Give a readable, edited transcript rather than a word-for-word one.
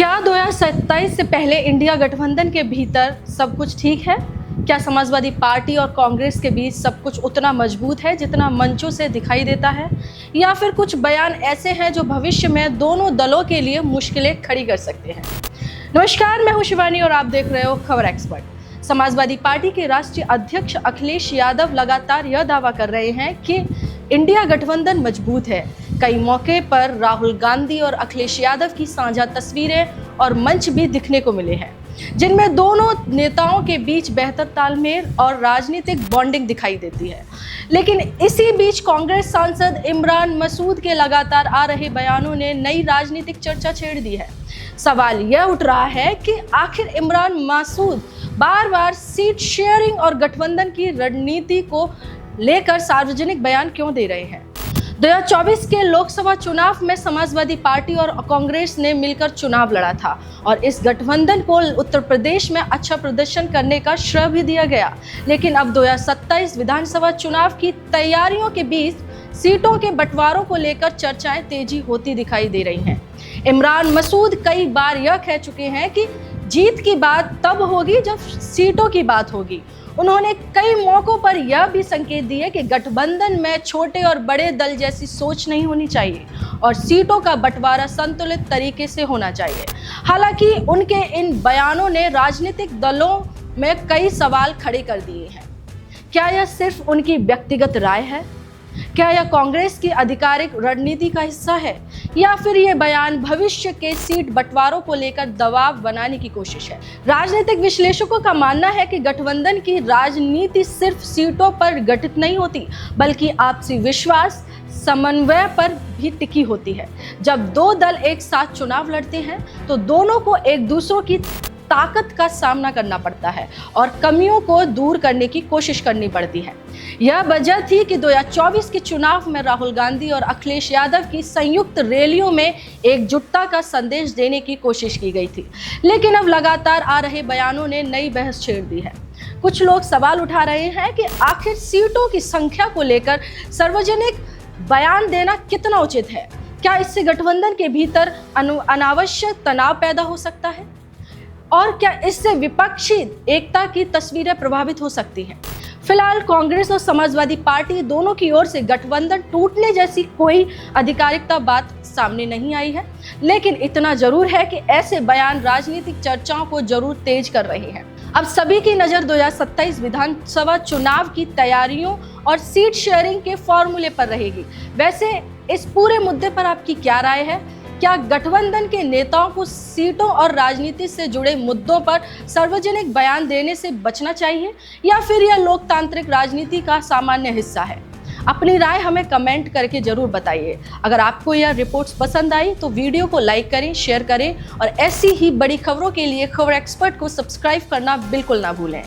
क्या 2027 से पहले इंडिया गठबंधन के भीतर सब कुछ ठीक है? क्या समाजवादी पार्टी और कांग्रेस के बीच सब कुछ उतना मजबूत है जितना मंचों से दिखाई देता है, या फिर कुछ बयान ऐसे हैं जो भविष्य में दोनों दलों के लिए मुश्किलें खड़ी कर सकते हैं? नमस्कार, मैं हूं शिवानी और आप देख रहे हो खबर एक्सपर्ट। समाजवादी पार्टी के राष्ट्रीय अध्यक्ष अखिलेश यादव लगातार यह दावा कर रहे हैं कि इंडिया गठबंधन मजबूत है। कई मौके पर राहुल गांधी और अखिलेश यादव की साझा तस्वीरें और मंच भी दिखने को मिले हैं, जिनमें दोनों नेताओं के बीच बेहतर तालमेल और राजनीतिक बॉन्डिंग दिखाई देती है। लेकिन इसी बीच कांग्रेस सांसद इमरान मसूद के लगातार आ रहे बयानों ने नई राजनीतिक चर्चा छेड़ दी है। सवाल यह उठ रहा है कि आखिर इमरान मसूद बार बार सीट शेयरिंग और गठबंधन की रणनीति को लेकर सार्वजनिक बयान क्यों दे रहे हैं? 2024 के लोकसभा चुनाव में समाजवादी पार्टी और कांग्रेस ने मिलकर चुनाव लड़ा था और इस गठबंधन को उत्तर प्रदेश में अच्छा प्रदर्शन करने का श्रेय भी दिया गया। लेकिन अब 2027 विधानसभा चुनाव की तैयारियों के बीच सीटों के बंटवारों को लेकर चर्चाएं तेजी होती दिखाई दे रही हैं। इमरान मसूद कई बार यह कह चुके हैं कि जीत की बात तब होगी जब सीटों की बात होगी। उन्होंने कई मौकों पर यह भी संकेत दिए कि गठबंधन में छोटे और बड़े दल जैसी सोच नहीं होनी चाहिए और सीटों का बंटवारा संतुलित तरीके से होना चाहिए। हालांकि उनके इन बयानों ने राजनीतिक दलों में कई सवाल खड़े कर दिए हैं। क्या यह सिर्फ उनकी व्यक्तिगत राय है? क्या यह कांग्रेस की आधिकारिक रणनीति का हिस्सा है, या फिर यह बयान भविष्य के सीट बंटवारों को लेकर दबाव बनाने की कोशिश है? राजनीतिक विश्लेषकों का मानना है कि गठबंधन की राजनीति सिर्फ सीटों पर गठित नहीं होती, बल्कि आपसी विश्वास, समन्वय पर भी टिकी होती है। जब दो दल एक साथ चुनाव लड़ते हैं तो दोनों को एक दूसरों की ताकत का सामना करना पड़ता है और कमियों को दूर करने की कोशिश करनी पड़ती है। यह वजह थी कि 2024 के चुनाव में राहुल गांधी और अखिलेश यादव की संयुक्त रैलियों में एकजुटता का संदेश देने की कोशिश की गई थी। लेकिन अब लगातार आ रहे बयानों ने नई बहस छेड़ दी है। कुछ लोग सवाल उठा रहे हैं कि आखिर सीटों की संख्या को लेकर सार्वजनिक बयान देना कितना उचित है? क्या इससे गठबंधन के भीतर अनावश्यक तनाव पैदा हो सकता है? और क्या इससे विपक्षी एकता की तस्वीरें प्रभावित हो सकती हैं? फिलहाल कांग्रेस और समाजवादी पार्टी दोनों की ओर से गठबंधन टूटने जैसी कोई आधिकारिकता बात सामने नहीं आई है, लेकिन इतना जरूर है कि ऐसे बयान राजनीतिक चर्चाओं को जरूर तेज कर रहे हैं। अब सभी की नज़र 2027 विधानसभा चुनाव की तैयारियों और सीट शेयरिंग के फॉर्मूले पर रहेगी। वैसे इस पूरे मुद्दे पर आपकी क्या राय है? क्या गठबंधन के नेताओं को सीटों और राजनीति से जुड़े मुद्दों पर सार्वजनिक बयान देने से बचना चाहिए, या फिर यह लोकतांत्रिक राजनीति का सामान्य हिस्सा है? अपनी राय हमें कमेंट करके जरूर बताइए। अगर आपको यह रिपोर्ट्स पसंद आई तो वीडियो को लाइक करें, शेयर करें और ऐसी ही बड़ी खबरों के लिए खबर एक्सपर्ट को सब्सक्राइब करना बिल्कुल ना भूलें।